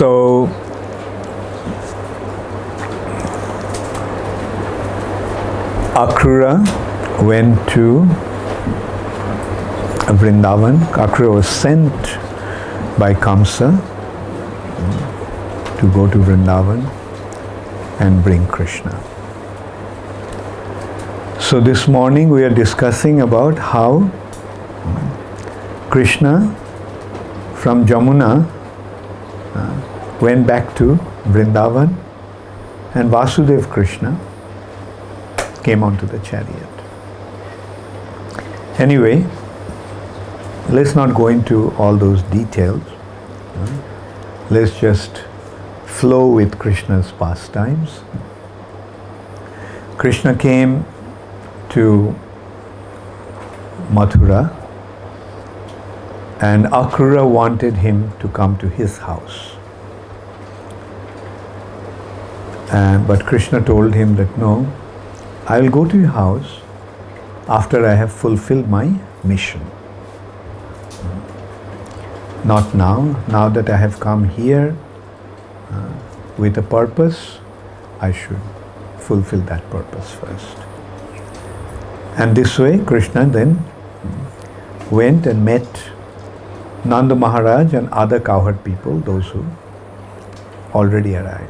So Akrura went to Vrindavan. Akrura was sent by Kamsa to go to Vrindavan and bring Krishna. So this morning we are discussing about how Krishna from Jamuna went back to Vrindavan, and Vasudeva Krishna came onto the chariot. Anyway, let's not go into all those details. Let's just flow with Krishna's pastimes. Krishna came to Mathura, and Akrura wanted him to come to his house. But Krishna told him that no, I will go to your house after I have fulfilled my mission. Not now. Now that I have come here with a purpose, I should fulfill that purpose first. And this way, Krishna then went and met Nanda Maharaj and other cowherd people, those who already arrived.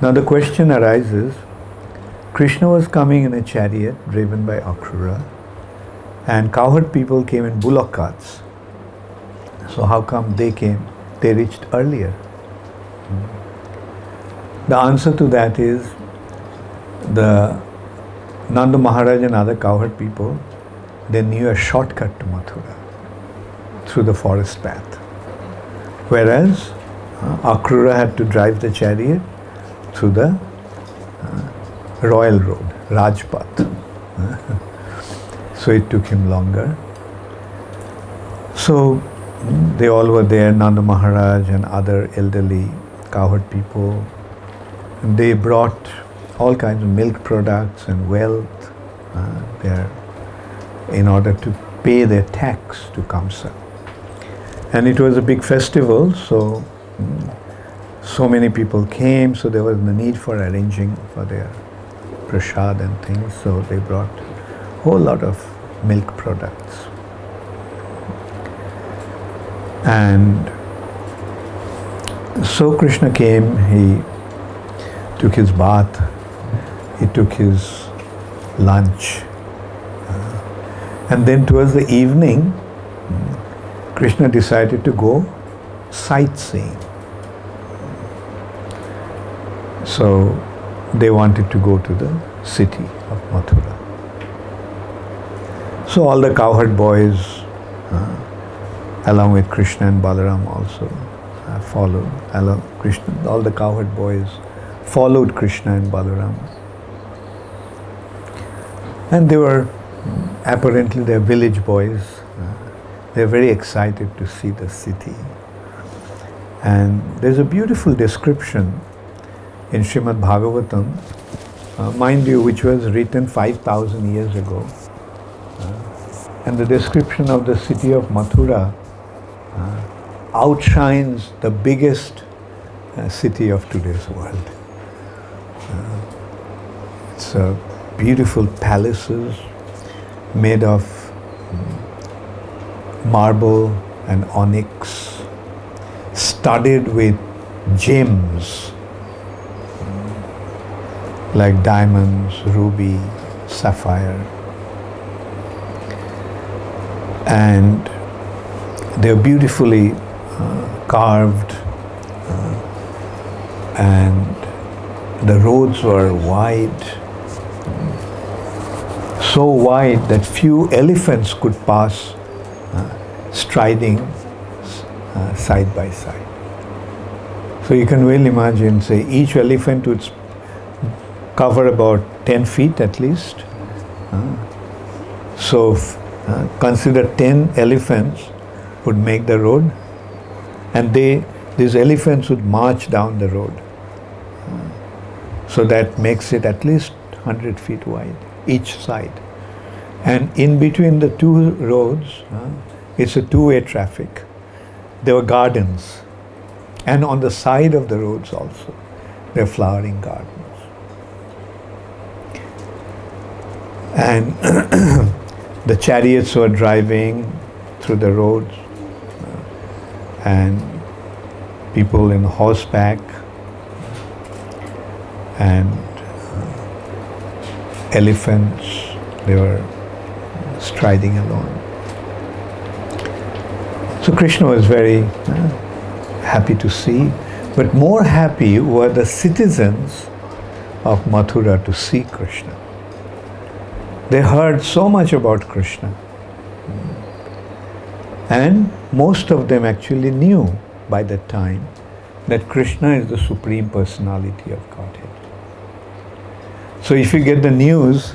Now the question arises, Krishna was coming in a chariot driven by Akrura, and cowherd people came in bullock carts. So how come they came? They reached earlier. The answer to that is the Nanda Maharaj and other cowherd people, they knew a shortcut to Mathura through the forest path. Whereas Akrura had to drive the chariot through the royal road, Rajpath. So it took him longer. So they all were there, Nanda Maharaj and other elderly cowherd people. And they brought all kinds of milk products and wealth there in order to pay their tax to Kamsa. And it was a big festival, so many people came, so there was the need for arranging for their prasad and things, so they brought a whole lot of milk products. And so Krishna came, he took his bath, he took his lunch, and then towards the evening, Krishna decided to go sightseeing. So they wanted to go to the city of Mathura. So all the cowherd boys, along with Krishna and Balaram also followed. All the cowherd boys followed Krishna and Balaram. And they were, apparently they're village boys. They're very excited to see the city. And there's a beautiful description in Srimad Bhagavatam, mind you, which was written 5,000 years ago. And the description of the city of Mathura outshines the biggest city of today's world. It's beautiful palaces made of marble and onyx, studded with gems like diamonds, ruby, sapphire. And they're beautifully carved, and the roads were wide, so wide that few elephants could pass striding side by side. So you can well imagine, say, each elephant would cover about 10 feet at least. So consider 10 elephants would make the road, and these elephants would march down the road. So that makes it at least 100 feet wide, each side. And in between the two roads, it's a two-way traffic. There were gardens. And on the side of the roads also, there are flowering gardens. And the chariots were driving through the roads, and people in horseback, and elephants, they were striding along. So Krishna was very happy to see, but more happy were the citizens of Mathura to see Krishna. They heard so much about Krishna, and most of them actually knew by that time that Krishna is the Supreme Personality of Godhead. So if you get the news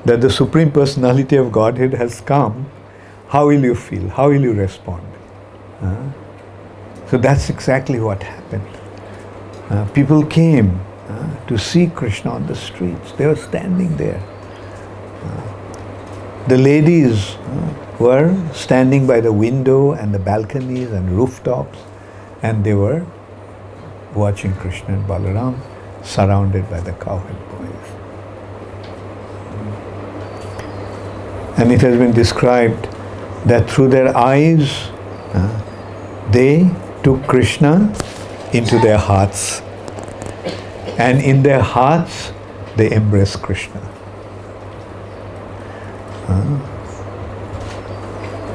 that the Supreme Personality of Godhead has come, how will you feel? How will you respond? So that's exactly what happened. People came to see Krishna on the streets. They were standing there. The ladies were standing by the window and the balconies and rooftops, and they were watching Krishna and Balaram surrounded by the cowherd boys. And it has been described that through their eyes, they took Krishna into their hearts, and in their hearts they embraced Krishna.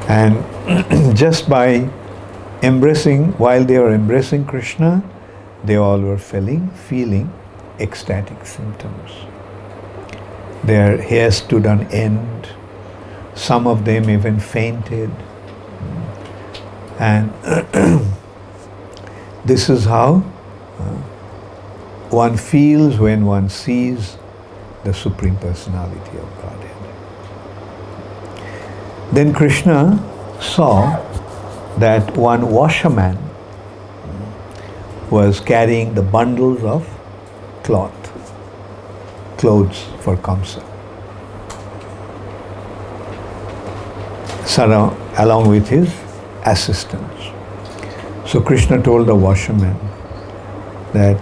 And just by embracing, while they were embracing Krishna, they all were feeling ecstatic symptoms. Their hair stood on end. Some of them even fainted. And this is how one feels when one sees the Supreme Personality of Godhead. Then Krishna saw that one washerman was carrying the bundles of clothes for Kamsa, along with his assistants. So Krishna told the washerman that,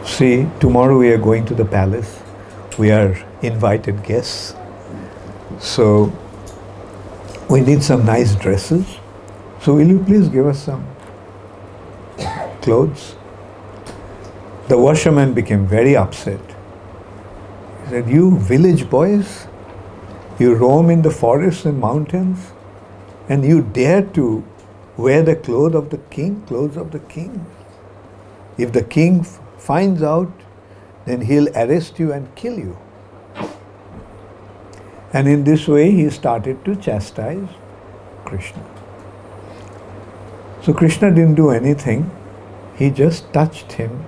see, tomorrow we are going to the palace. We are invited guests. So we need some nice dresses. So will you please give us some clothes? The washerman became very upset. He said, you village boys, you roam in the forests and mountains, and you dare to wear the clothes of the king? If the king finds out, then he'll arrest you and kill you. And in this way he started to chastise Krishna. So Krishna didn't do anything. He just touched him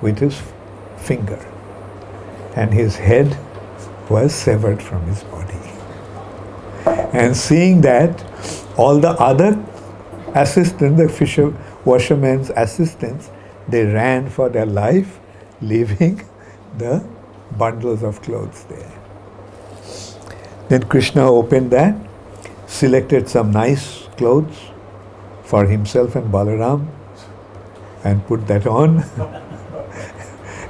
with his finger, and his head was severed from his body. And seeing that, all the other assistants, the washerman's assistants, they ran for their life, leaving the bundles of clothes there. Then Krishna opened that, selected some nice clothes for himself and Balaram, and put that on.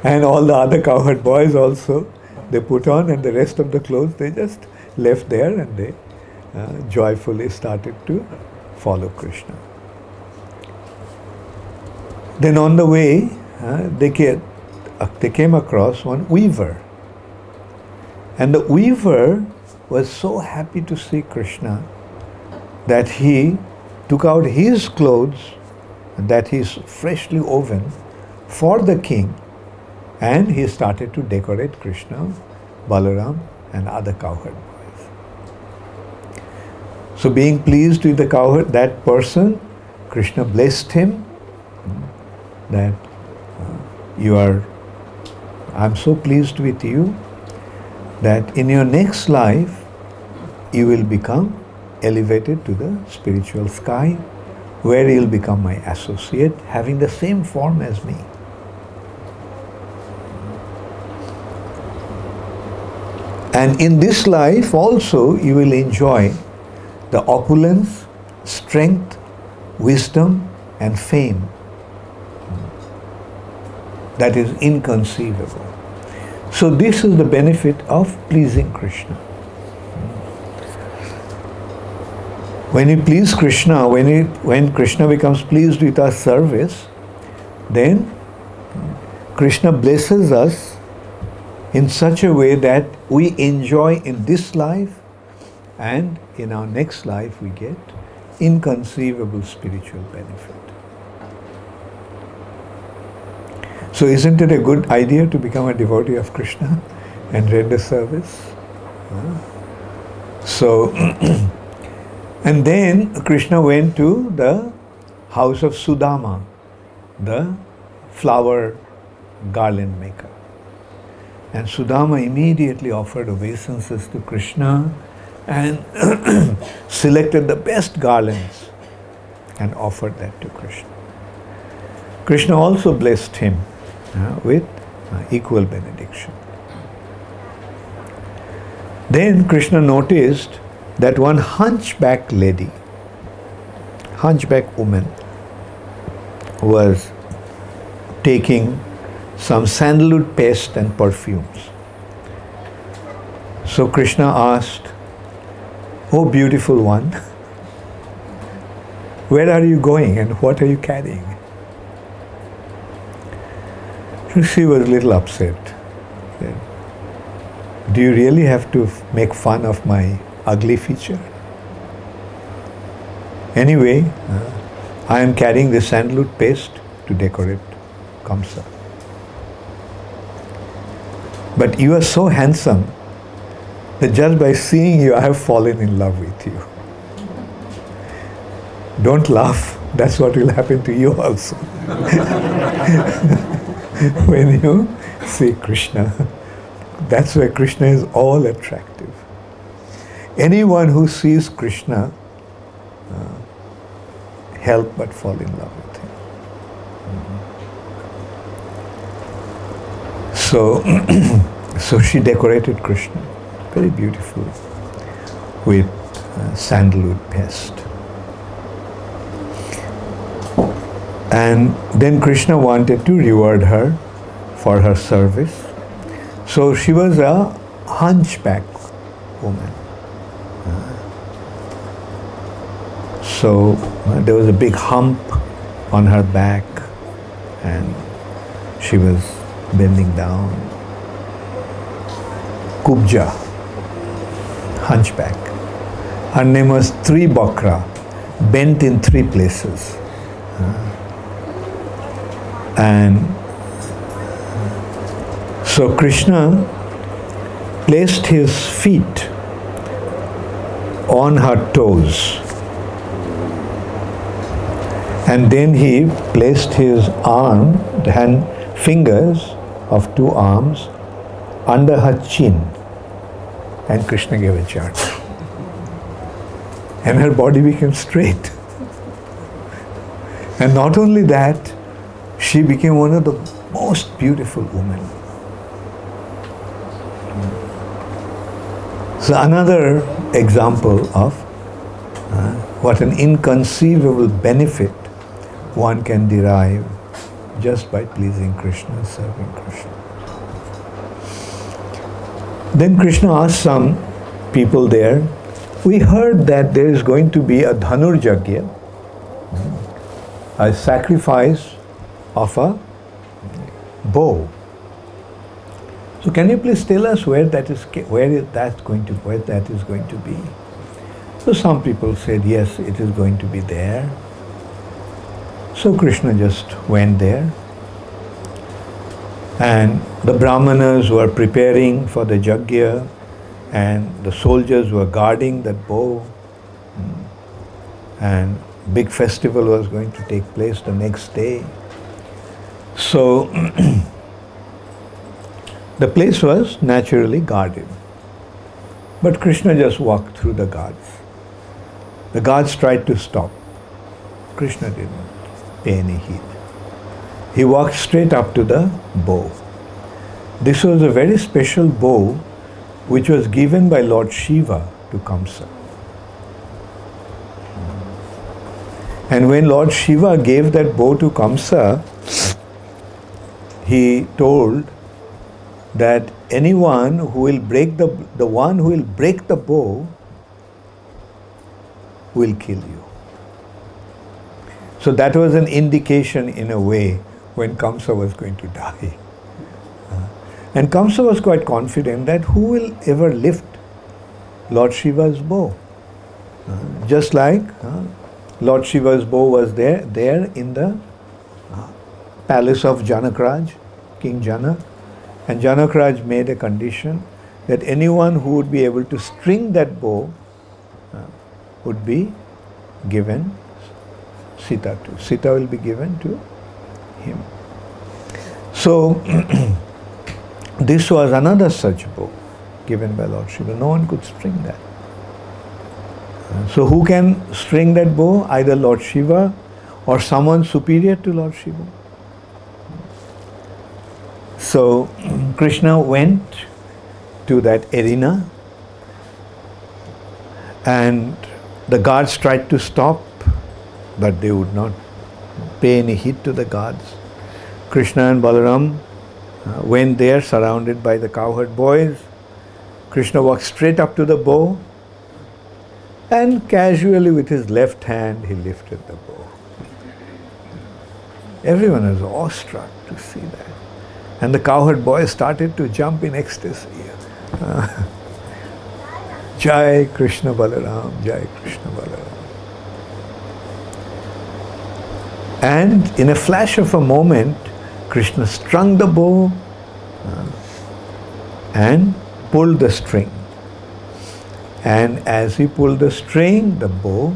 And all the other cowherd boys also, they put on, and the rest of the clothes they just left there, and they joyfully started to follow Krishna. Then on the way, they came across one weaver. And the weaver was so happy to see Krishna that he took out his clothes that he's freshly woven for the king, and he started to decorate Krishna, Balaram, and other cowherd boys. So being pleased with that person, Krishna blessed him that I'm so pleased with you that in your next life you will become elevated to the spiritual sky, where you will become my associate, having the same form as me. And in this life also you will enjoy the opulence, strength, wisdom and fame that is inconceivable. So this is the benefit of pleasing Krishna. When we please Krishna, when Krishna becomes pleased with our service, then Krishna blesses us in such a way that we enjoy in this life, and in our next life we get inconceivable spiritual benefit. So isn't it a good idea to become a devotee of Krishna and render service? So, and then Krishna went to the house of Sudama, the flower garland maker. And Sudama immediately offered obeisances to Krishna and selected the best garlands and offered that to Krishna. Krishna also blessed him with equal benediction. Then Krishna noticed that one hunchback lady, hunchback woman, was taking some sandalwood paste and perfumes. So Krishna asked, "Oh beautiful one, where are you going and what are you carrying?" She was a little upset. "Do you really have to make fun of my ugly feature? Anyway, I am carrying this sandalwood paste to decorate Kamsa. But you are so handsome that just by seeing you, I have fallen in love with you. Don't laugh, that's what will happen to you also." When you see Krishna, that's why Krishna is all attractive. Anyone who sees Krishna help but fall in love with him. So she decorated Krishna very beautifully with sandalwood paste. And then Krishna wanted to reward her for her service. So she was a hunchback woman. So there was a big hump on her back and she was bending down. Kubja, hunchback. Her name was Tribakra, bent in three places. And so Krishna placed his feet on her toes, and then he placed his arm, the fingers of two arms under her chin, and Krishna gave a chant. And her body became straight. And not only that, she became one of the most beautiful women. So another example of what an inconceivable benefit one can derive just by pleasing Krishna, serving Krishna. Then Krishna asked some people there, "We heard that there is going to be a Dhanur Yajna, a sacrifice of a bow. So can you please tell us where that is going to be?" So some people said, "Yes, it is going to be there." So Krishna just went there, and the Brahmanas were preparing for the Yajna, and the soldiers were guarding that bow, and big festival was going to take place the next day. So the place was naturally guarded. But Krishna just walked through the guards. The guards tried to stop. Krishna didn't pay any heed. He walked straight up to the bow. This was a very special bow which was given by Lord Shiva to Kamsa. And when Lord Shiva gave that bow to Kamsa, he told that anyone who will break the one who will break the bow will kill you. So that was an indication in a way when Kamsa was going to die. And Kamsa was quite confident that who will ever lift Lord Shiva's bow? Just like Lord Shiva's bow was there in the palace of Janakraj, King Janak. And Janakraj made a condition that anyone who would be able to string that bow would be given Sita to. Sita will be given to him. So this was another such bow given by Lord Shiva. No one could string that. So who can string that bow? Either Lord Shiva or someone superior to Lord Shiva. So Krishna went to that arena and the guards tried to stop, but they would not pay any heed to the guards. Krishna and Balaram went there surrounded by the cowherd boys. Krishna walked straight up to the bow and casually with his left hand he lifted the bow. Everyone was awestruck to see that. And the cowherd boys started to jump in ecstasy. Jai Krishna Balaram, Jai Krishna Balaram. And in a flash of a moment, Krishna strung the bow and pulled the string. And as he pulled the string, the bow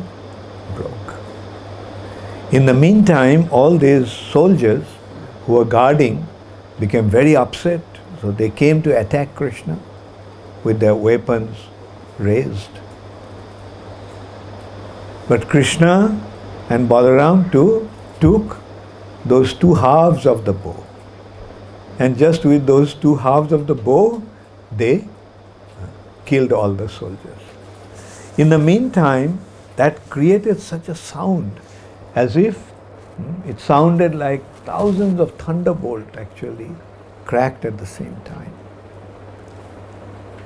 broke. In the meantime, all these soldiers who were guarding became very upset. So they came to attack Krishna with their weapons raised. But Krishna and Balaram took those two halves of the bow. And just with those two halves of the bow, they killed all the soldiers. In the meantime, that created such a sound as if it sounded like thousands of thunderbolts actually cracked at the same time.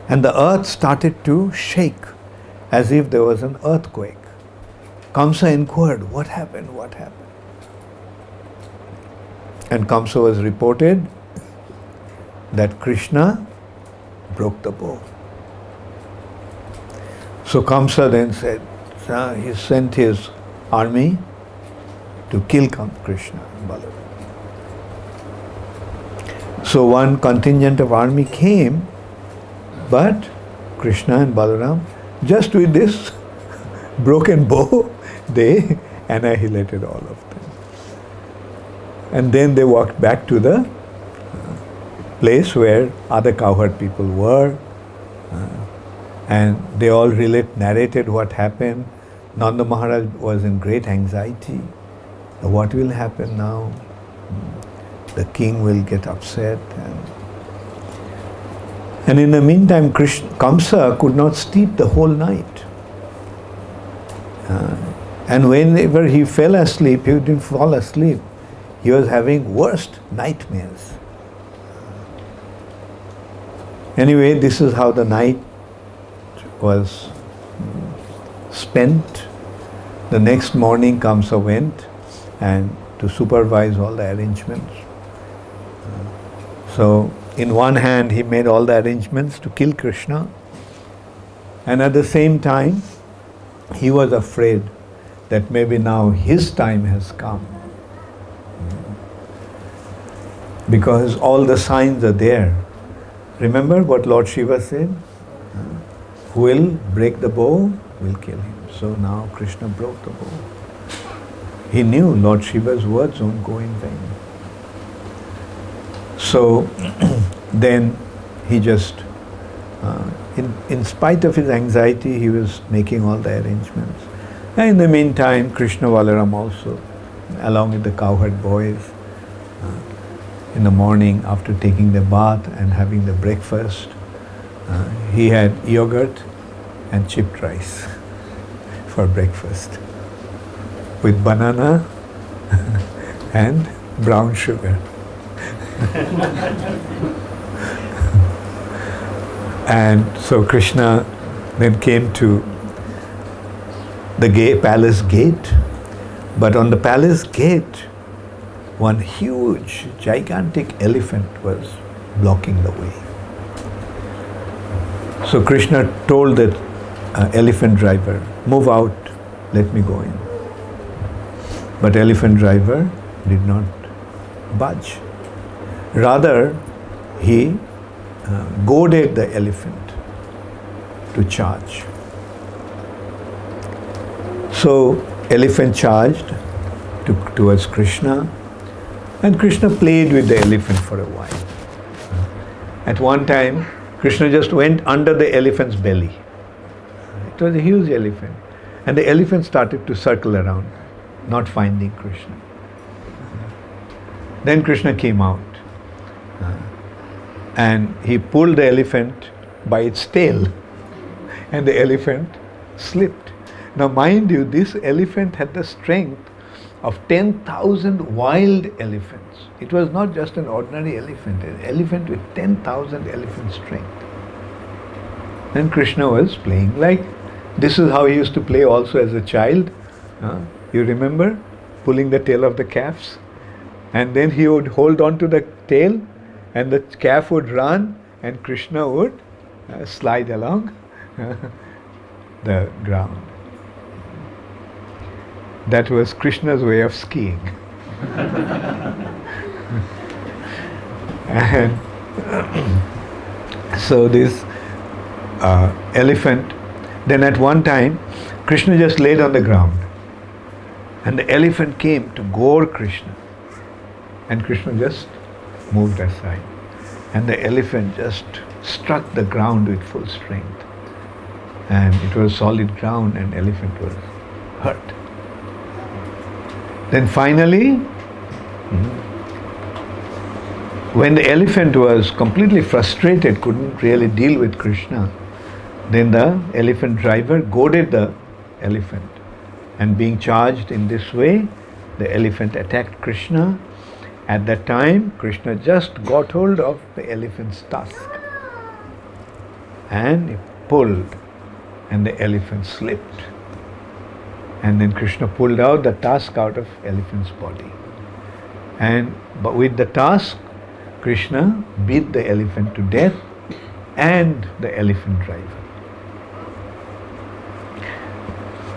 And the earth started to shake as if there was an earthquake. Kamsa inquired, what happened? What happened? And Kamsa was reported that Krishna broke the bow. So Kamsa then said, he sent his army to kill Krishna and Balaram. So one contingent of army came, but Krishna and Balaram, just with this broken bow, they annihilated all of them. And then they walked back to the place where other cowherd people were, and they all narrated what happened. Nanda Maharaj was in great anxiety. What will happen now? The king will get upset. And in the meantime, Kamsa could not sleep the whole night. And whenever he fell asleep, he didn't fall asleep. He was having worst nightmares. Anyway, this is how the night was spent. The next morning, Kamsa went and to supervise all the arrangements. So, in one hand, he made all the arrangements to kill Krishna, and at the same time, he was afraid that maybe now his time has come. Because all the signs are there. Remember what Lord Shiva said? Who will break the bow will kill him. So now Krishna broke the bow. He knew Lord Shiva's words won't go in vain. So then he just, in spite of his anxiety, he was making all the arrangements. And in the meantime, Krishna Balaram also, along with the cowherd boys, in the morning after taking the bath and having the breakfast, he had yogurt and chipped rice for breakfast with banana and brown sugar. And so Krishna then came to the palace gate, but on the palace gate, one huge, gigantic elephant was blocking the way. So Krishna told the elephant driver, move out, let me go in. But elephant driver did not budge. Rather, he goaded the elephant to charge. So elephant charged towards Krishna, and Krishna played with the elephant for a while. At one time, Krishna just went under the elephant's belly. It was a huge elephant. And the elephant started to circle around, not finding Krishna. Then Krishna came out. And he pulled the elephant by its tail. And the elephant slipped. Now mind you, this elephant had the strength of 10,000 wild elephants. It was not just an ordinary elephant, an elephant with 10,000 elephant strength. Then Krishna was playing like, this is how he used to play also as a child. You remember? Pulling the tail of the calves. And then he would hold on to the tail and the calf would run and Krishna would slide along the ground. That was Krishna's way of skiing. And so this elephant, then at one time, Krishna just laid on the ground. And the elephant came to gore Krishna. And Krishna just moved aside. And the elephant just struck the ground with full strength. And it was solid ground and elephant was hurt. Then finally, when the elephant was completely frustrated, couldn't really deal with Krishna, then the elephant driver goaded the elephant. And being charged in this way, the elephant attacked Krishna. At that time, Krishna just got hold of the elephant's tusk. And he pulled, and the elephant slipped. And then Krishna pulled out the tusk out of elephant's body. But with the tusk, Krishna beat the elephant to death and the elephant driver.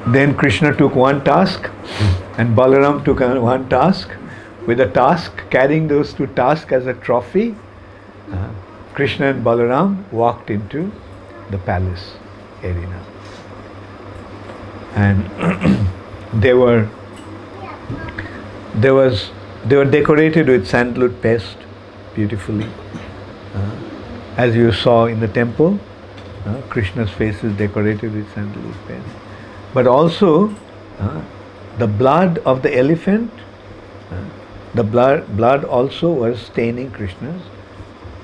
Then Krishna took one tusk and Balaram took one tusk. With the tusk, carrying those two tusks as a trophy, Krishna and Balaram walked into the palace arena. And they were decorated with sandalwood paste beautifully. As you saw in the temple, Krishna's face is decorated with sandalwood paste. But also, the blood of the elephant, the blood also was staining Krishna's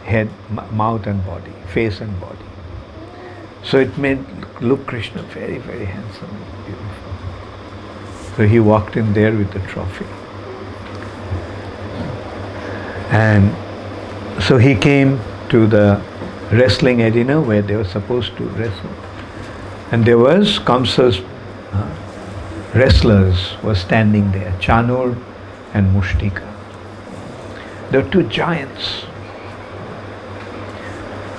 head, mouth and body, face and body. So it made look Krishna very, very handsome and beautiful. So he walked in there with the trophy. And so he came to the wrestling arena where they were supposed to wrestle. And there was Kamsa's wrestlers were standing there, Chanur and Mushtika. There were two giants.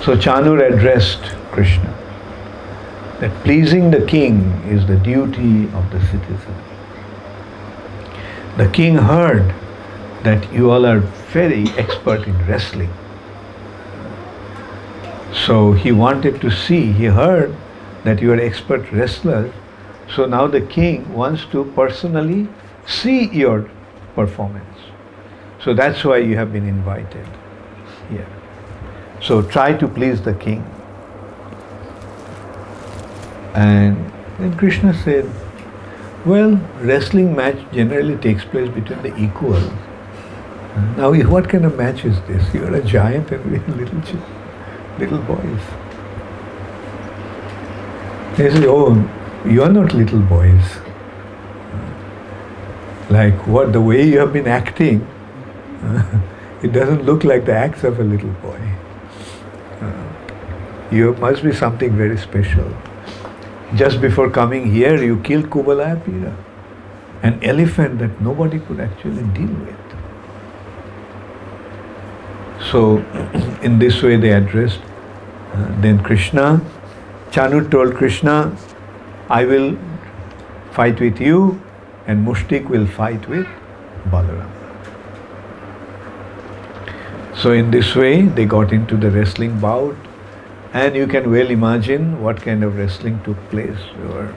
So Chanur addressed Krishna that pleasing the king is the duty of the citizen. The king heard that you all are very expert in wrestling. So he wanted to see, he heard that you are expert wrestlers. So now the king wants to personally see your performance. So that's why you have been invited here. So try to please the king. And then Krishna said, well, wrestling match generally takes place between the equals. Now what kind of match is this? You are a giant and we are little boys. They say, oh, you are not little boys. Like what, the way you have been acting, It doesn't look like the acts of a little boy. You must be something very special. Just before coming here, you killed Kubalaya, an elephant that nobody could actually deal with. So, in this way they addressed. Then Krishna, Chanu told Krishna, I will fight with you and Mushtik will fight with Balaram. So in this way they got into the wrestling bout, and you can well imagine what kind of wrestling took place. There were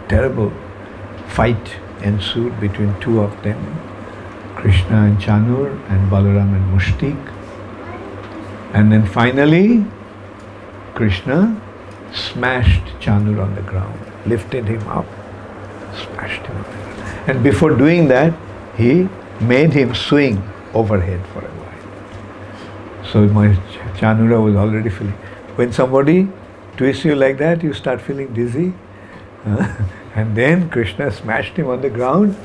terrible fight ensued between two of them, Krishna and Chanur and Balaram and Mushtik. And then finally Krishna smashed Chanur on the ground, lifted him up, smashed him on the ground. And before doing that, he made him swing overhead for a while. So my Chanura was already feeling, when somebody twists you like that, you start feeling dizzy. And then Krishna smashed him on the ground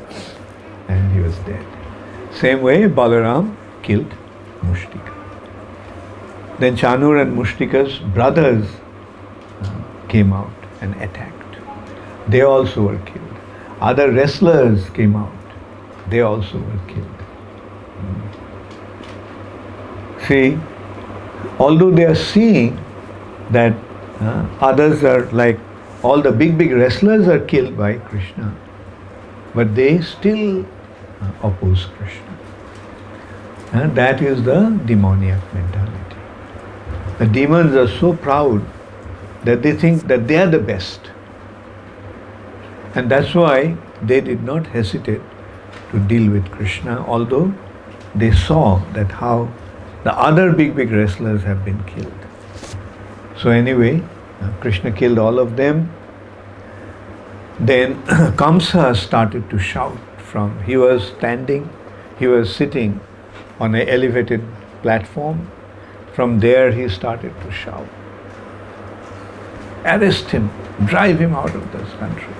and he was dead. Same way Balaram killed Mushtika. Then Chanur and Mushtika's brothers came out and attacked. They also were killed. Other wrestlers came out. They also were killed. See, although they are seeing that others are like, all the big wrestlers are killed by Krishna, but they still oppose Krishna. And that is the demoniac mentality. The demons are so proud that they think that they are the best. And that's why they did not hesitate to deal with Krishna, although they saw that how the other big wrestlers have been killed. So anyway, Krishna killed all of them. Then Kamsa started to shout from, he was sitting on an elevated platform. From there he started to shout, arrest him, drive him out of this country,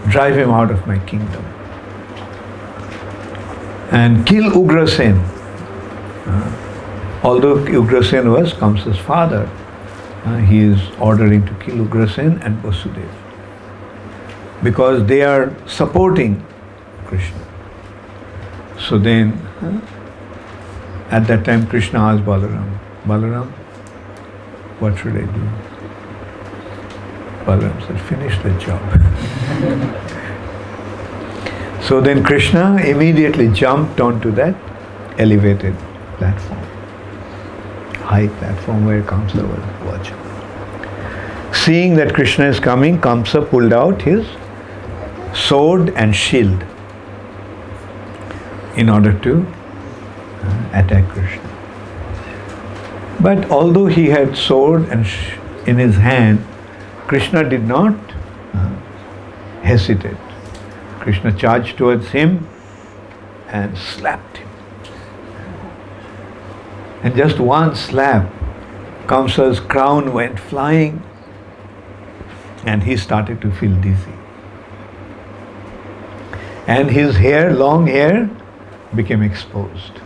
drive him out of my kingdom, and kill Ugrasen. Although Ugrasen was Kamsa's father, he is ordering to kill Ugrasen and Vasudev because they are supporting Krishna. So then, at that time Krishna asked Balaram, Balaram, what should I do? Balaram said, finish the job. So then Krishna immediately jumped onto that elevated platform, high platform where Kamsa was watching. Seeing that Krishna is coming, Kamsa pulled out his sword and shield in order to attack Krishna. But although he had sword and in his hand, Krishna did not hesitate. Krishna charged towards him and slapped him. And just one slap, Kamsa's crown went flying and he started to feel dizzy. And his hair, long hair, became exposed.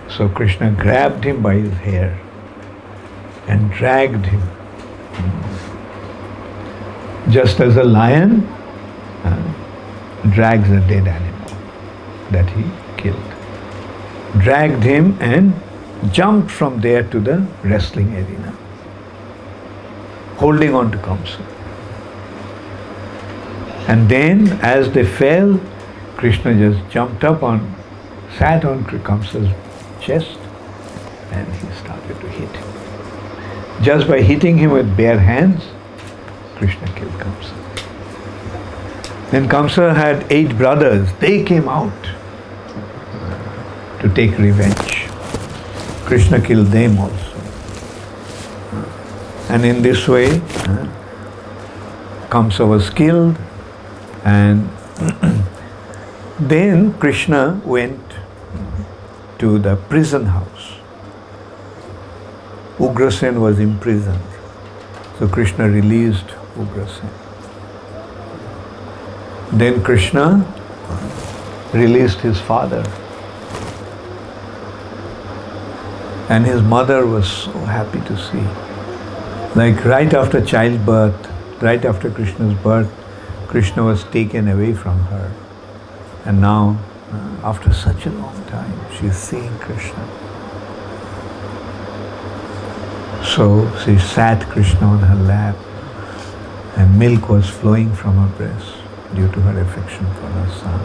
So Krishna grabbed him by his hair and dragged him. Just as a lion drags a dead animal that he killed. Dragged him and jumped from there to the wrestling arena, holding on to Kamsa. And then as they fell, Krishna just jumped up sat on Kamsa's chest and he started to hit him. Just by hitting him with bare hands, Krishna killed Kamsa. Then Kamsa had 8 brothers. They came out to take revenge. Krishna killed them also. And in this way, Kamsa was killed, and then Krishna went to the prison house. Ugrasen was imprisoned. So Krishna released Ugrasen. Then Krishna released his father. And his mother was so happy to see. Like right after childbirth, right after Krishna's birth, Krishna was taken away from her. And now, after such a long time, she is seeing Krishna. So she sat Krishna on her lap, and milk was flowing from her breast due to her affection for her son.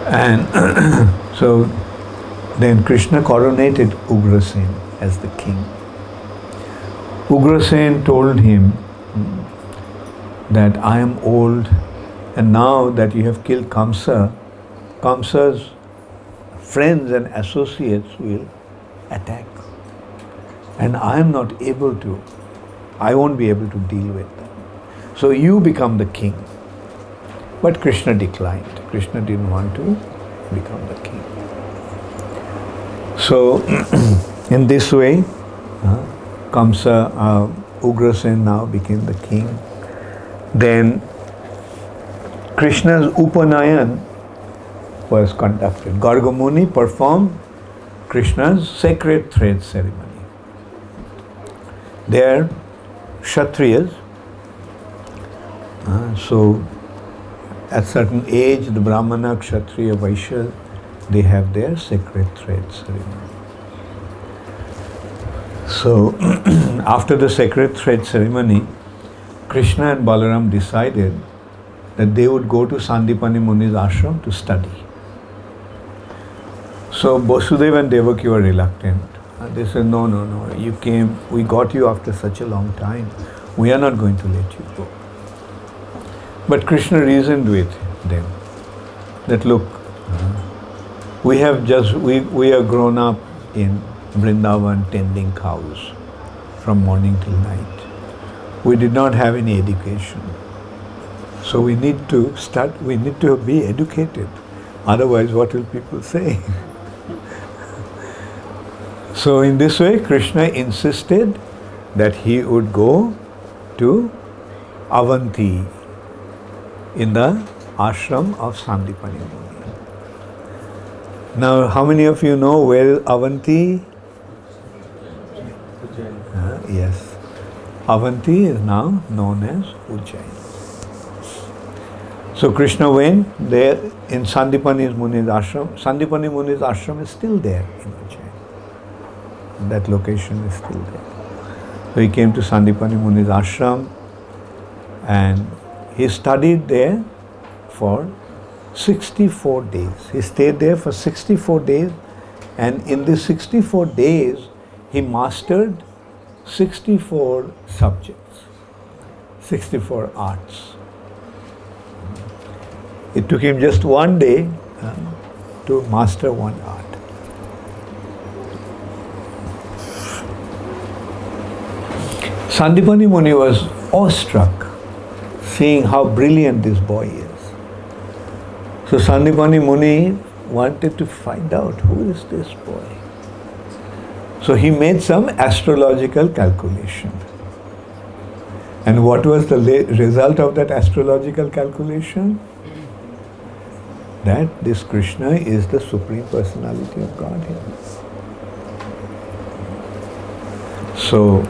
And so then Krishna coronated Ugrasen as the king. Ugrasen told him that I am old, and now that you have killed Kamsa, Kamsa's friends and associates will attack. And I am not able to, I won't be able to deal with them. So you become the king. But Krishna declined. Krishna didn't want to become the king. So in this way, Kamsa, Ugrasen now became the king. Then Krishna's Upanayan was conducted. Garga Muni performed Krishna's sacred thread ceremony. There, Kshatriyas, so at certain age, the Brahmana, Kshatriya, Vaishya, they have their sacred thread ceremony. So after the sacred thread ceremony, Krishna and Balaram decided that they would go to Sandipani Muni's ashram to study. So Vasudeva and Devaki were reluctant. They said, no, you came, we got you after such a long time. We are not going to let you go. But Krishna reasoned with them that look, we are grown up in Vrindavan tending cows from morning till night. We did not have any education. So we need to be educated. Otherwise, what will people say? So in this way, Krishna insisted that he would go to Avanti in the ashram of Sandipani Muni. Now, how many of you know where Avanti? Yes. Avanti is now known as Ujjain. So Krishna went there in Sandipani Muni's ashram. Sandipani Muni's ashram is still there in Ujjain. That location is still there. So he came to Sandipani Muni's ashram and he studied there for 64 days. He stayed there for 64 days, and in these 64 days he mastered 64 subjects, 64 arts. It took him just one day to master one art. Sandipani Muni was awestruck seeing how brilliant this boy is. So Sandipani Muni wanted to find out who is this boy. So he made some astrological calculation. And what was the result of that astrological calculation? That this Krishna is the Supreme Personality of Godhead. So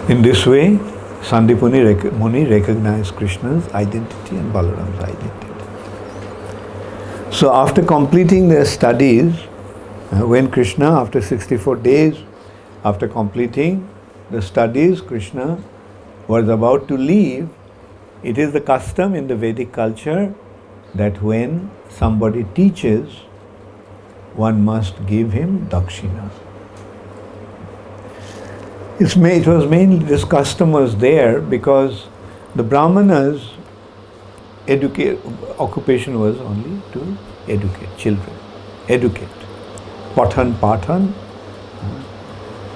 in this way, Sandipani Muni recognized Krishna's identity and Balaram's identity. So after completing their studies, when Krishna, after 64 days, after completing the studies, Krishna was about to leave. It is the custom in the Vedic culture that when somebody teaches, one must give him dakshina. It was mainly, this custom was there because the Brahmanas' occupation was only to educate children, educate. Pathan.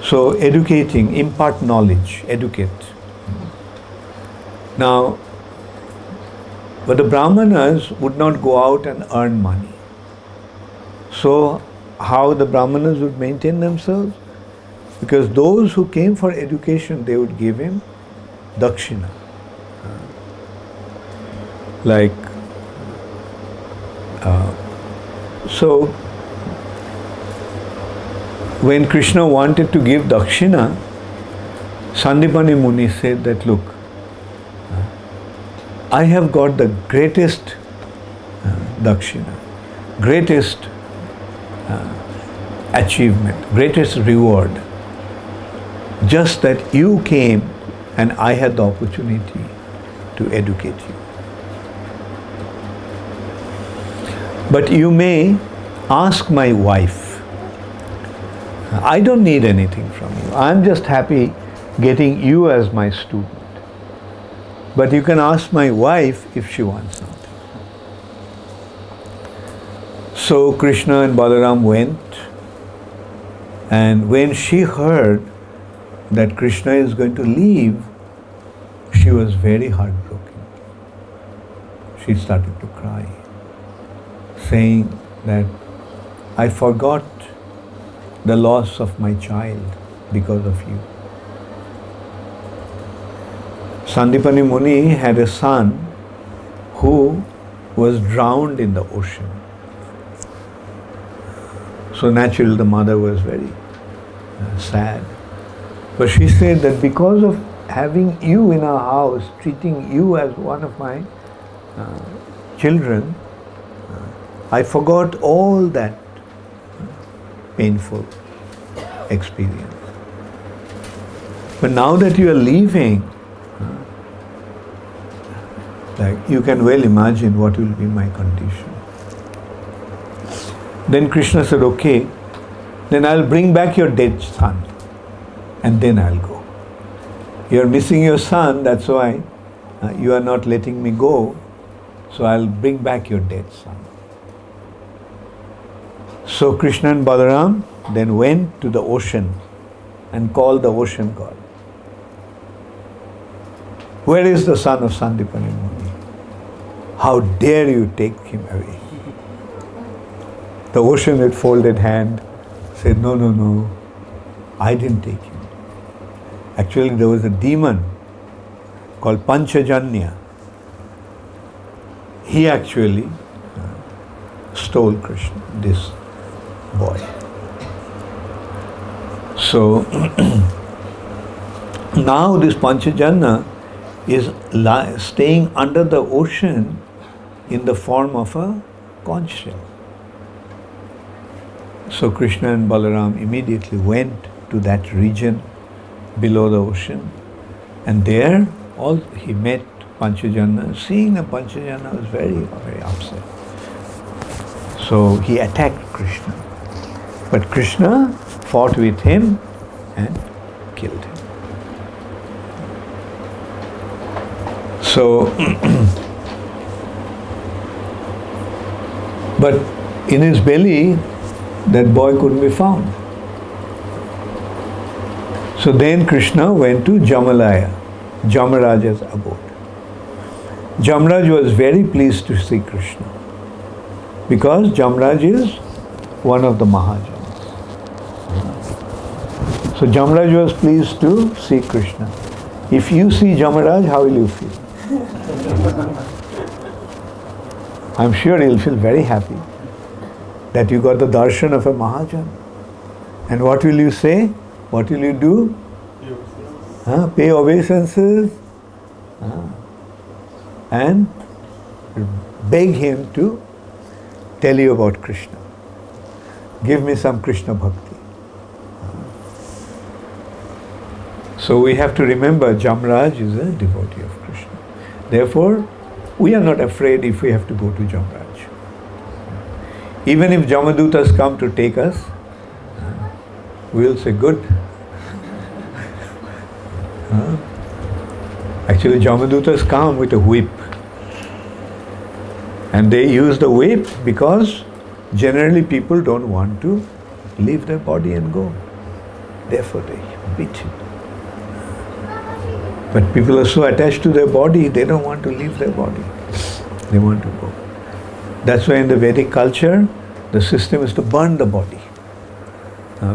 So educating, impart knowledge, educate. Now, but the Brahmanas would not go out and earn money. So how the Brahmanas would maintain themselves? Because those who came for education, they would give him dakshina. Like So, when Krishna wanted to give dakshina, Sandipani Muni said that, look, I have got the greatest dakshina, greatest achievement, greatest reward. Just that you came and I had the opportunity to educate you. But you may ask my wife. I don't need anything from you. I'm just happy getting you as my student. But you can ask my wife if she wants something. So Krishna and Balaram went, and when she heard that Krishna is going to leave, she was very heartbroken. She started to cry, saying that I forgot the loss of my child because of you. Sandipani Muni had a son who was drowned in the ocean. So naturally the mother was very sad. But she said that because of having you in our house, treating you as one of my children, I forgot all that painful experience. But now that you are leaving, like you can well imagine what will be my condition. Then Krishna said, okay, then I'll bring back your dead son and then I'll go. You're missing your son, that's why you are not letting me go, so I'll bring back your dead son. So Krishna and Balaram then went to the ocean and called the ocean god. Where is the son of Sandipani Muni? How dare you take him away? The ocean with folded hand said, no, no, no, I didn't take him. Actually, there was a demon called Panchajanya. He actually stole Krishna, this boy. So, now this Panchajanya is staying under the ocean in the form of a conch shell. So Krishna and Balaram immediately went to that region below the ocean, and there he met Panchajanya. Seeing the Panchajanya was very, very upset. So he attacked Krishna. But Krishna fought with him and killed him. So, but in his belly, that boy couldn't be found. So then Krishna went to Jamalaya, Jamaraja's abode. Jamaraj was very pleased to see Krishna because Jamaraj is one of the Maharajas. So Jamaraj was pleased to see Krishna. If you see Jamaraj, how will you feel? I'm sure you'll feel very happy that you got the darshan of a Mahajan. And what will you say? What will you do? Pay obeisances and beg him to tell you about Krishna. Give me some Krishna Bhakti. So we have to remember Jamaraj is a devotee of Krishna. Therefore, we are not afraid if we have to go to Jamaraj. Even if Jamadutas come to take us, we will say, good. Actually, Jamadutas come with a whip. And they use the whip because generally people don't want to leave their body and go. Therefore, they beat it. But people are so attached to their body, they don't want to leave their body. They want to go. That's why in the Vedic culture, the system is to burn the body.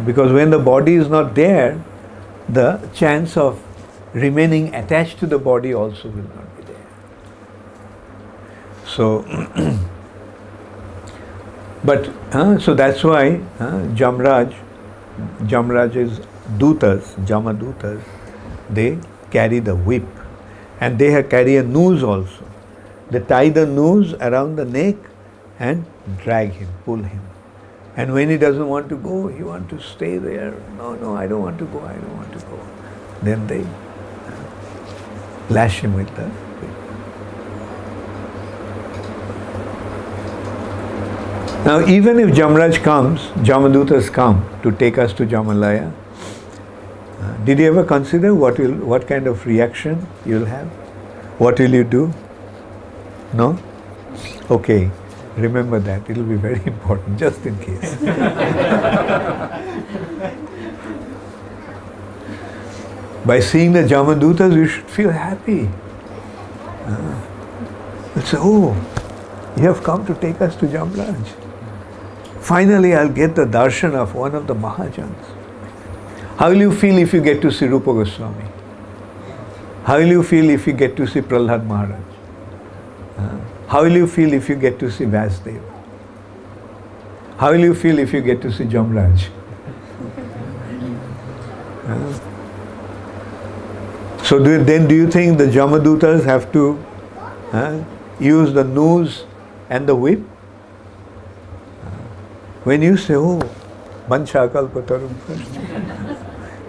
Because when the body is not there, the chance of remaining attached to the body also will not be there. So, But so that's why Jamraj's dutas, Jamadutas, they carry the whip, and they carry a noose also. They tie the noose around the neck and drag him, pull him. And when he doesn't want to go, he wants to stay there. No, I don't want to go, I don't want to go. Then they lash him with the whip. Now even if Jamraj comes, Jamadutas come to take us to Jamalaya, did you ever consider what kind of reaction you'll have? What will you do? No? Okay. Remember that. It will be very important, just in case. By seeing the Jamadutas, you should feel happy. You'll say, oh, you have come to take us to Jamraj. Finally, I'll get the darshan of one of the Mahajans. How will you feel if you get to see Rupa Goswami? How will you feel if you get to see Prahlad Maharaj? How will you feel if you get to see Vasdeva? How will you feel if you get to see Jamraj? So do you think the Jamadutas have to use the noose and the whip? When you say, oh, Mancha Kalpatarum first,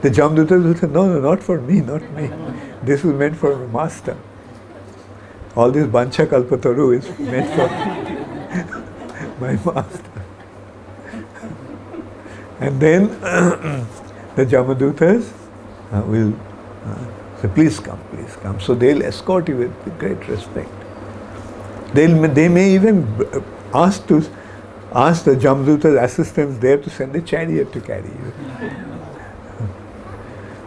the Jamadutas will say, no, not for me, not me. This is meant for the master. All this Bancha Kalpataru is meant for my master. And then the Jamadutas will say, please come, please come. So they'll escort you with great respect. They may even ask the Jamadutas' assistants there to send a chariot to carry you.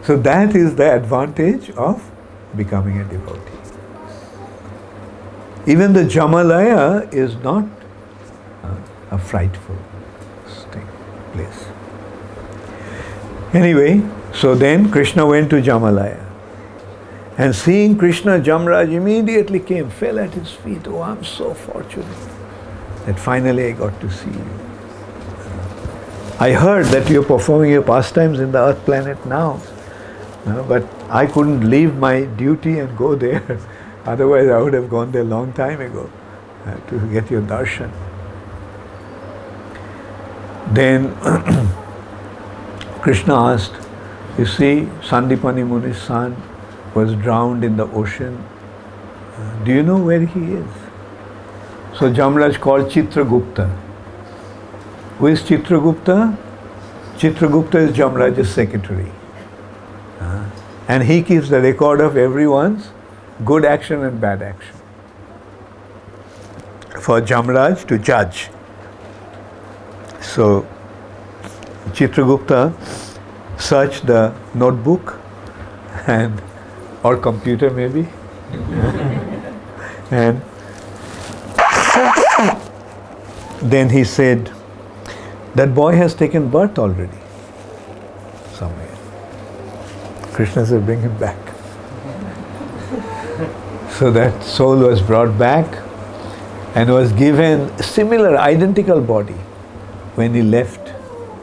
So that is the advantage of becoming a devotee. Even the Jamalaya is not a frightful place. Anyway, so then Krishna went to Jamalaya. And seeing Krishna, Jamraj immediately came, fell at his feet. Oh, I'm so fortunate that finally I got to see you. I heard that you're performing your pastimes in the earth planet now. But I couldn't leave my duty and go there. Otherwise, I would have gone there a long time ago to get your darshan. Then Krishna asked, you see, Sandipani Muni's son was drowned in the ocean. Do you know where he is? So Jamraj called Chitragupta. Who is Chitragupta? Chitragupta is Jamraj's secretary. And he keeps the record of everyone's good action and bad action for Jamraj to judge. So Chitragupta searched the notebook or computer maybe and then he said, that boy has taken birth already somewhere. Krishna said, bring him back. So that soul was brought back and was given similar, identical body when he left,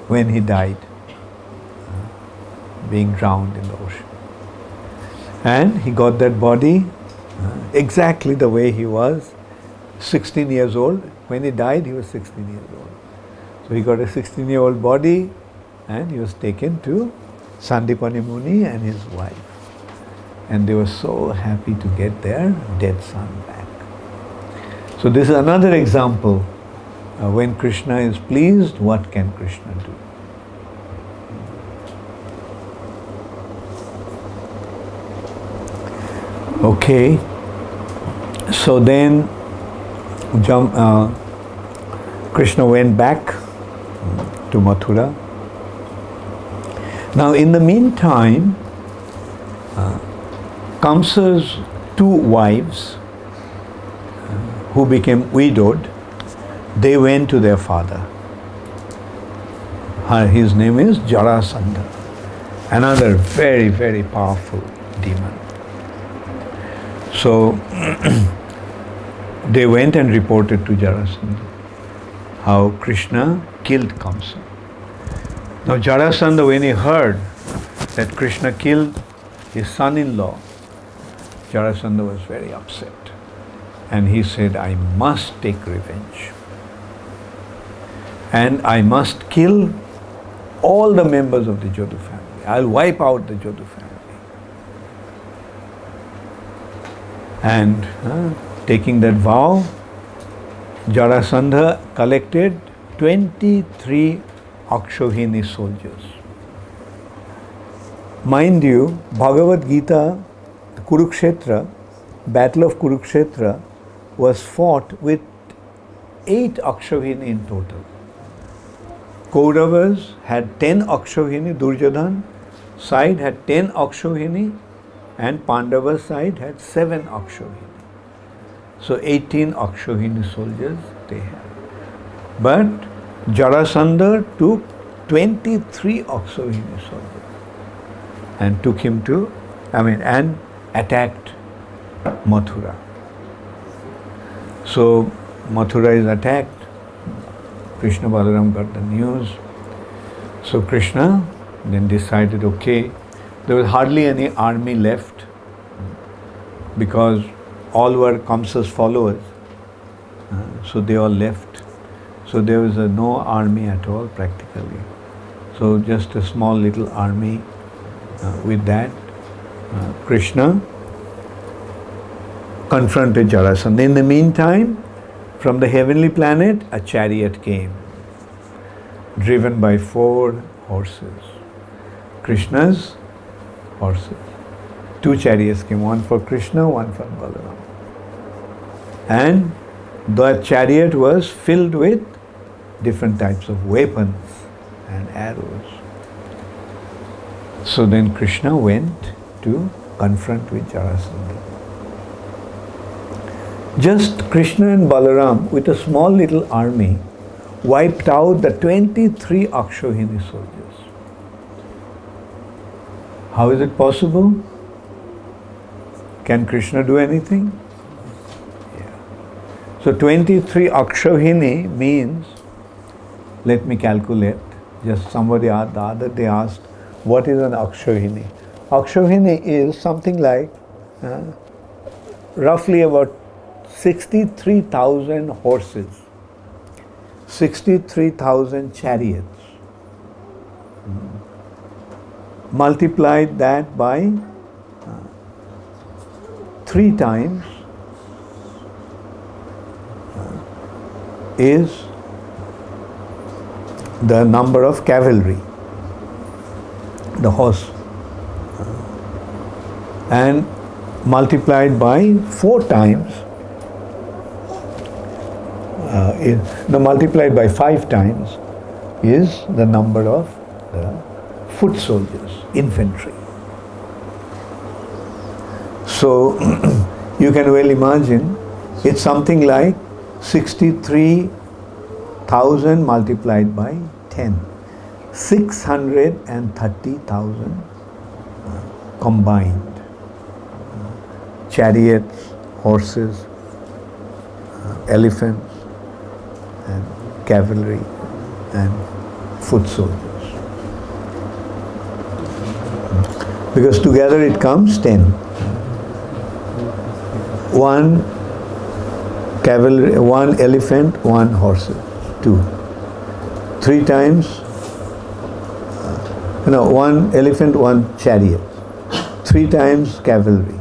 when he died, being drowned in the ocean. And he got that body exactly the way he was, 16 years old. When he died, he was 16 years old. So he got a 16-year-old body and he was taken to Sandipani Muni and his wife. And they were so happy to get their dead son back. So this is another example. When Krishna is pleased, what can Krishna do? Okay. So then Krishna went back to Mathura. Now in the meantime, Kamsa's two wives who became widowed, they went to their father. His name is Jarasandha, another very, very powerful demon. So they went and reported to Jarasandha. how Krishna killed Kamsa. Now Jarasandha, when he heard that Krishna killed his son-in-law, Jarasandha was very upset. And he said, I must take revenge. And I must kill all the members of the Jadu family. I'll wipe out the Jadu family. And taking that vow, Jarasandha collected 23 Akshohini soldiers. Mind you, Bhagavad Gita, the Kurukshetra, Battle of Kurukshetra was fought with 8 Akshohini in total. Kauravas had 10 Akshohini, Duryodhan side had 10 Akshohini, and Pandava's side had 7 Akshohini. So 18 Akshohini soldiers they had. But Jarasandha took 23 Akshohini soldiers and took him to, and attacked Mathura. So Mathura is attacked. Krishna Balaram got the news. So Krishna then decided, okay, there was hardly any army left because all were Kamsa's followers. So they all left. So there was no army at all practically. So just a small little army. With that, Krishna confronted Jarasandha. In the meantime, from the heavenly planet, a chariot came, driven by 4 horses. Krishna's horses. 2 chariots came, one for Krishna, one for Balaram. And the chariot was filled with different types of weapons and arrows. So then Krishna went to confront with Jarasandha. Just Krishna and Balaram with a small little army wiped out the 23 Akshohini soldiers. How is it possible? Can Krishna do anything? Yeah. So 23 Akshohini means, let me calculate, just somebody the other day asked, what is an Akshohini? Akshohini is something like roughly about 63,000 horses, 63,000 chariots. Multiplied that by 3 times is the number of cavalry, the horse, and multiplied by 4 times, multiplied by 5 times is the number of the foot soldiers, infantry. So you can well imagine it's something like 63,000 multiplied by 10. 630,000 combined. Chariots, horses, elephants, and cavalry, and foot soldiers. Because together it comes 10. 1 cavalry, 1 elephant, 1 horses, 2. 3 times, 1 elephant, 1 chariot. 3 times cavalry.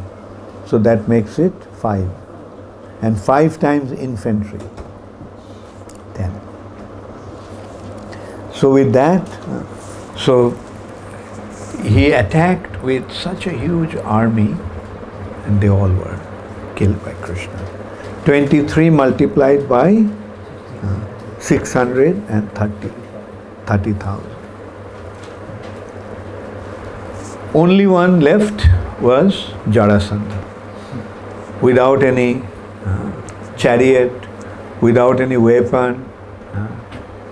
So that makes it 5. And 5 times infantry, 10. So with that, he attacked with such a huge army, and they all were killed by Krishna. 23 multiplied by 30,000. Only one left was Jarasandha. Without any chariot, without any weapon,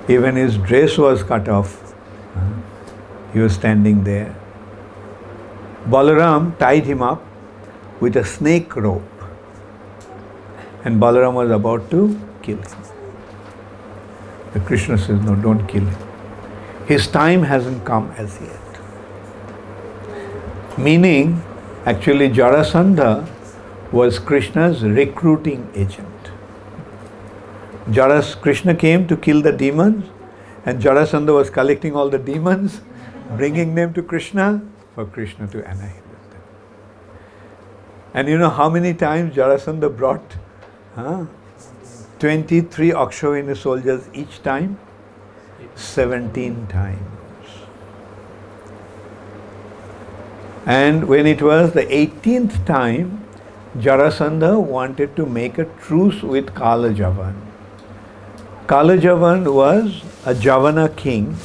even his dress was cut off. He was standing there. Balaram tied him up with a snake rope, and Balaram was about to kill him. But Krishna says, no, don't kill him. His time hasn't come as yet. Meaning, actually Jarasandha was Krishna's recruiting agent. Krishna came to kill the demons, and Jarasandha was collecting all the demons, bringing them to Krishna for Krishna to annihilate them. And you know how many times Jarasandha brought 23 Akshavini soldiers each time? 17 times. And when it was the 18th time, Jarasandha wanted to make a truce with Kalajavan. Kalajavan was a Javana king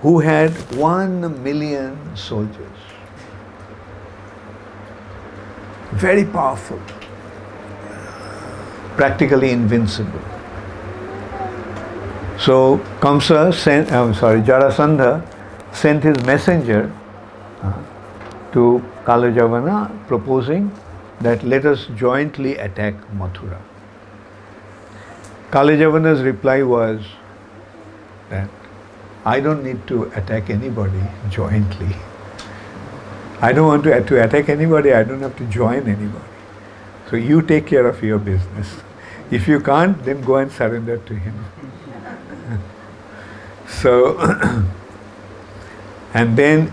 who had 1 million soldiers. Very powerful, practically invincible. So Jarasandha sent his messenger to Kalajavana proposing that let us jointly attack Mathura. Kalajavana's reply was that I don't need to attack anybody jointly. I don't want to attack anybody, I don't have to join anybody. So you take care of your business. If you can't, then go and surrender to him. So, and then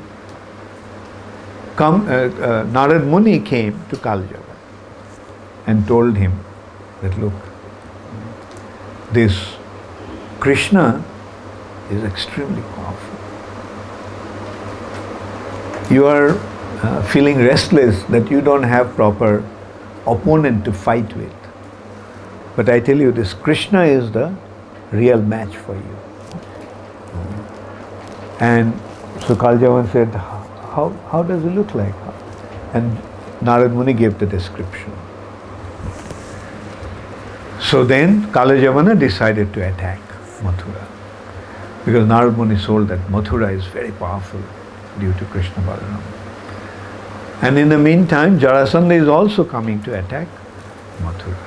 Narad Muni came to Kalajavana and told him that, look, this Krishna is extremely powerful. You are feeling restless that you don't have proper opponent to fight with. But I tell you, this Krishna is the real match for you. And so Kalajavana said, how does it look like? And Narad Muni gave the description. So then Kalajavana decided to attack Mathura, because Narad Muni told that Mathura is very powerful due to Krishna Balaram. And in the meantime, Jarasandha is also coming to attack Mathura.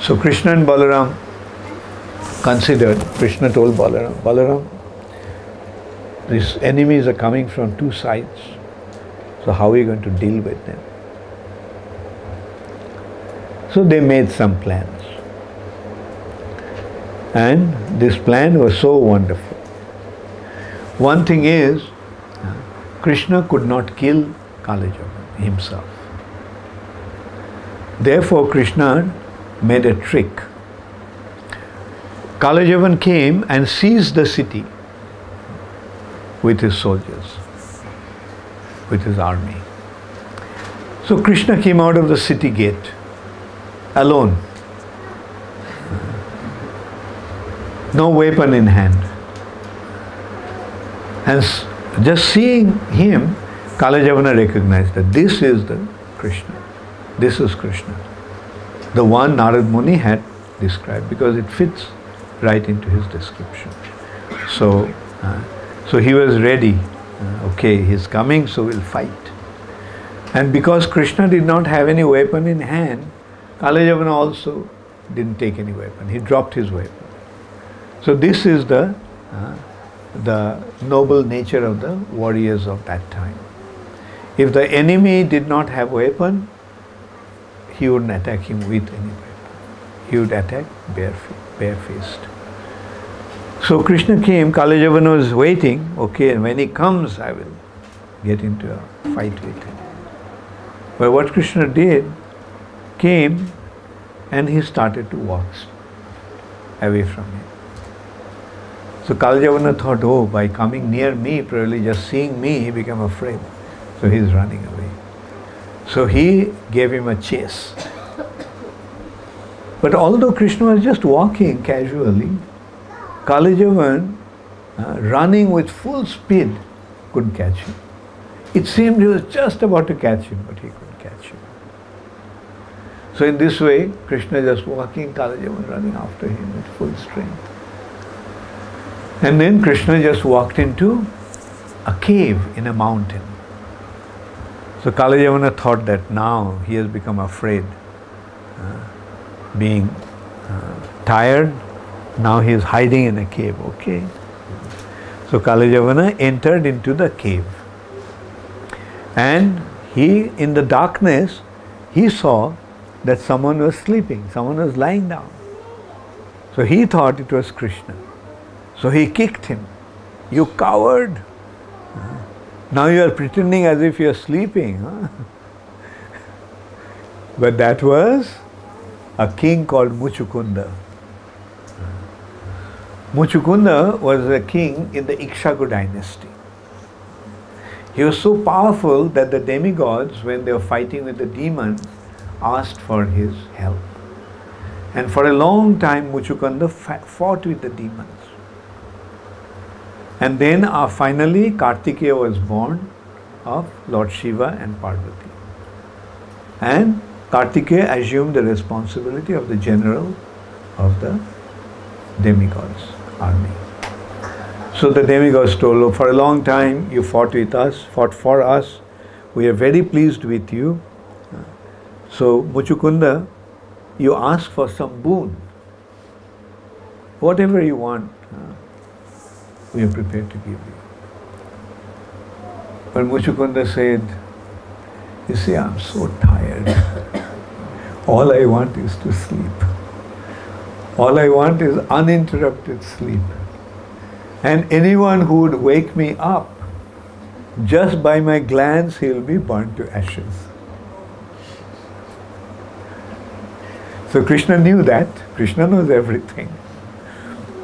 So Krishna and Balaram considered, Krishna told Balaram, these enemies are coming from two sides, so how are you going to deal with them? So they made some plans. And this plan was so wonderful. One thing is, Krishna could not kill Kalajavana himself. Therefore Krishna made a trick. Kalajavan came and seized the city with his soldiers, with his army. So Krishna came out of the city gate alone, no weapon in hand. And just seeing him, Kalajavana recognized that this is the Krishna. This is Krishna. The one Narad Muni had described, because it fits right into his description. So he was ready. Okay, he's coming, so we'll fight. And because Krishna did not have any weapon in hand, Kalajavana also didn't take any weapon. He dropped his weapon. So this is the noble nature of the warriors of that time. If the enemy did not have weapon, he wouldn't attack him with any weapon. He would attack barefaced. So Krishna came, Kalajavana was waiting, okay, and when he comes, I will get into a fight with him. But what Krishna did, came and he started to walk away from him. So Kalajavana thought, oh, by coming near me, probably just seeing me, he became afraid. So he is running away. So he gave him a chase. But although Krishna was just walking casually, Kalajavana, running with full speed, couldn't catch him. It seemed he was just about to catch him, but he couldn't catch him. So in this way, Krishna just walking, Kalajavana running after him with full strength. And then Krishna just walked into a cave in a mountain. So Kalajavana thought that now he has become afraid, being tired. Now he is hiding in a cave. Okay. So Kalajavana entered into the cave. And he, in the darkness, he saw that someone was sleeping, someone was lying down. So he thought it was Krishna. So he kicked him. You coward! Now you are pretending as if you are sleeping. Huh? But that was a king called Muchukunda. Muchukunda was a king in the Ikshaku dynasty. He was so powerful that the demigods, when they were fighting with the demons, asked for his help. And for a long time, Muchukunda fought with the demons. And then finally, Kartikeya was born of Lord Shiva and Parvati. And Kartikeya assumed the responsibility of the general of the demigods army. So the demigods told, "Oh, for a long time you fought with us, fought for us. We are very pleased with you. So Muchukunda, you ask for some boon. Whatever you want, we are prepared to give you." But Muchukunda said, "You see, I'm so tired. All I want is to sleep. All I want is uninterrupted sleep. And anyone who would wake me up, just by my glance, he will be burnt to ashes." So Krishna knew that. Krishna knows everything.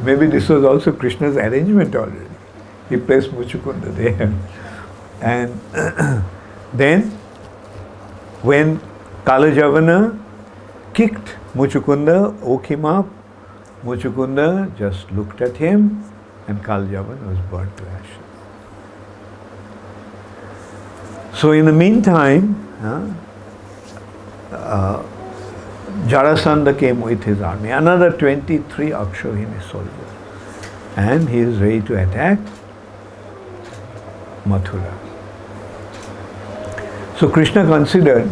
Maybe this was also Krishna's arrangement already. He placed Muchukunda there. And then, when Kalajavana kicked Muchukunda, woke him up, Muchukunda just looked at him, and Kalajavana was burnt to ashes. So in the meantime, Jarasandha came with his army, another 23 Akshohini soldiers, and he is ready to attack Mathura. So Krishna considered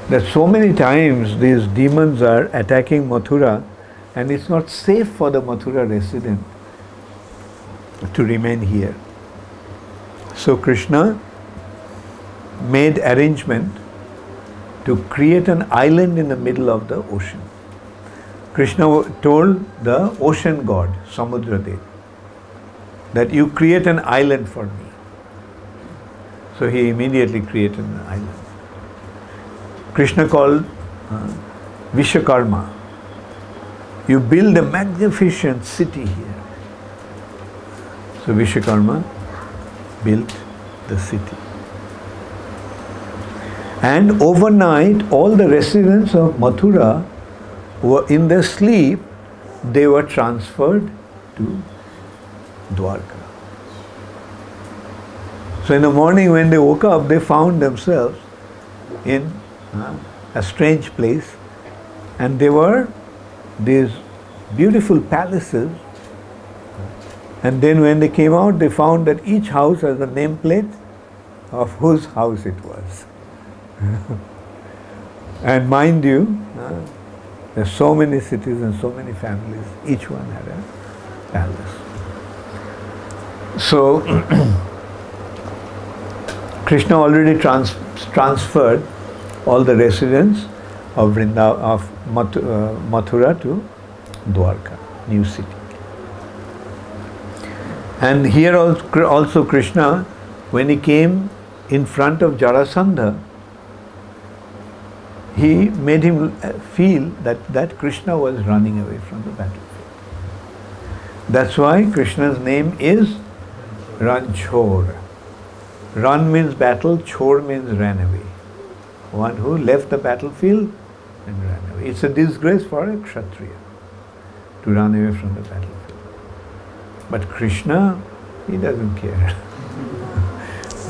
that so many times these demons are attacking Mathura, and it's not safe for the Mathura resident to remain here. So Krishna made arrangement to create an island in the middle of the ocean. Krishna told the ocean god, Samudradev, that you create an island for me. So he immediately created an island. Krishna called Vishwakarma, you build a magnificent city here. So Vishwakarma built the city. And overnight, all the residents of Mathura were in their sleep, they were transferred to Dwarka. So in the morning when they woke up, they found themselves in a strange place, and there were these beautiful palaces, and then when they came out, they found that each house has a nameplate of whose house it was. And mind you, there's so many cities and so many families, each one had a palace. So Krishna already transferred all the residents of Mathura to Dwarka, new city. And here also Krishna, when he came in front of Jarasandha, he made him feel that Krishna was running away from the battlefield. That's why Krishna's name is Ranchor. Run means battle, chor means ran away. One who left the battlefield and ran away. It's a disgrace for a Kshatriya to run away from the battlefield. But Krishna, he doesn't care.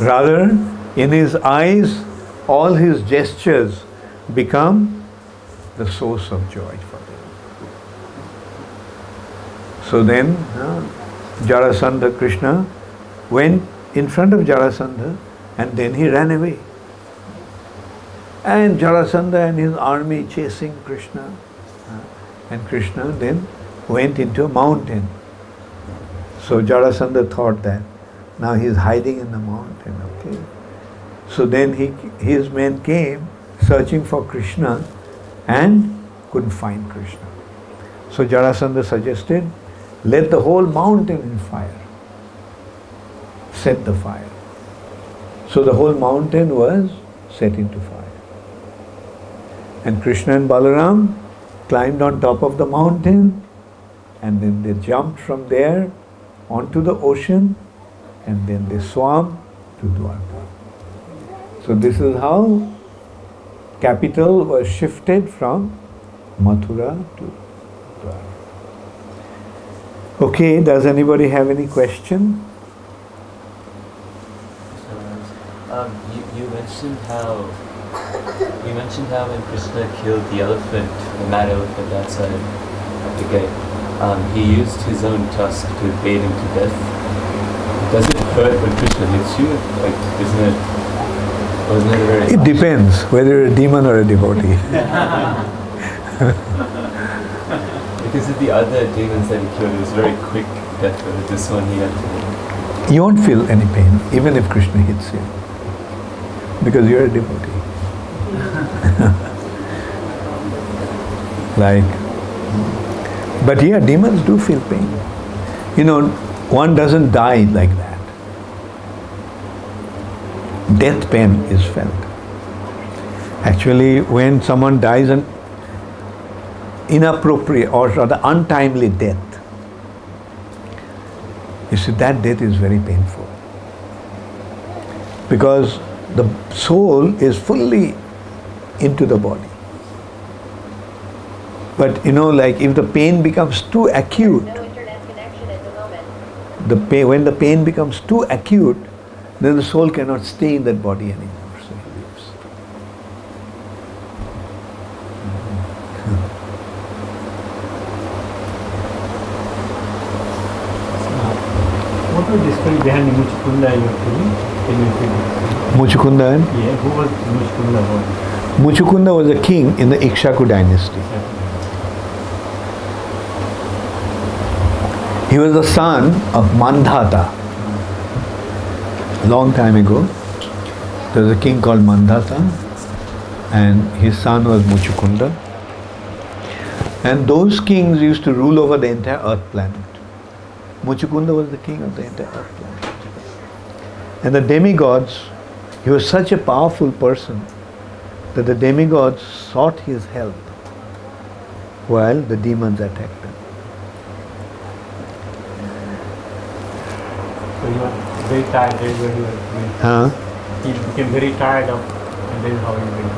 Rather, in his eyes, all his gestures become the source of joy for them. So then, Jarasandha, Krishna went in front of Jarasandha, and then he ran away. And Jarasandha and his army chasing Krishna, and Krishna then went into a mountain. So Jarasandha thought that now he is hiding in the mountain. Okay. So then his men came searching for Krishna and couldn't find Krishna. So Jarasandha suggested, let the whole mountain in fire. Set the fire. So the whole mountain was set into fire. And Krishna and Balaram climbed on top of the mountain, and then they jumped from there onto the ocean, and then they swam to Dwarka. So this is how capital was shifted from Mathura to Dwarka. Okay, does anybody have any question? You mentioned how when Krishna killed the elephant, the mad elephant outside of the gate, he used his own tusk to bait him to death. Does it hurt when Krishna hits you? Like, wasn't it very It depends whether you're a demon or a devotee. Because of the other demons that he killed, it was very quick death. But this one he had to... You won't feel any pain, even if Krishna hits you, because you're a devotee. But yeah, demons do feel pain. You know, one doesn't die like that. Death pain is felt. Actually, when someone dies an inappropriate or rather untimely death, you see, that death is very painful. Because the soul is fully into the body. But you know, like if the pain becomes too acute, no internet connection at the moment. when the pain becomes too acute, then the soul cannot stay in that body anymore. So it leaves. What was the story behind Muchukunda you were telling? Muchukunda? Yeah, who was Muchukunda? Muchukunda was a king in the Ikshaku dynasty. He was the son of Mandhata. Long time ago, there was a king called Mandhata, and his son was Muchukunda. And those kings used to rule over the entire earth planet. Muchukunda was the king of the entire earth planet. And the demigods, he was such a powerful person that the demigods sought his help while the demons attacked him. So he was very tired, that's where he was going. He became very tired of, and then how he went.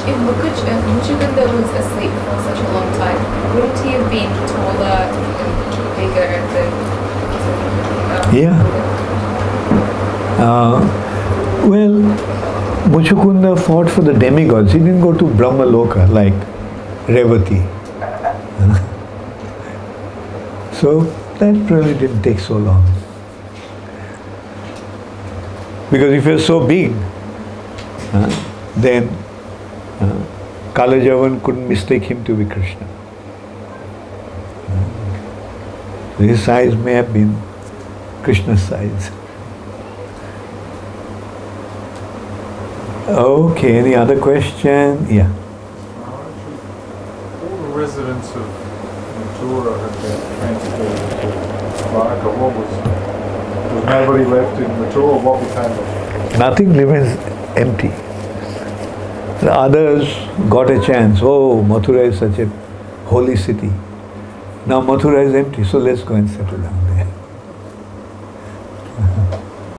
If Muchukunda was asleep for such a long time, wouldn't he have been taller and bigger than... Yeah. Well, Muchukunda fought for the demigods. He didn't go to Brahma Loka like Revati. So that really didn't take so long. Because if you're so big, then Kalajavan couldn't mistake him to be Krishna. His size may have been Krishna's size. Okay, any other question? Yeah. All the residents of Mathura had been transported to Dwarka. Was nobody left in Mathura? What became of it? Nothing remains empty. The others got a chance. Oh, Mathura is such a holy city. Now Mathura is empty, so let's go and settle down there.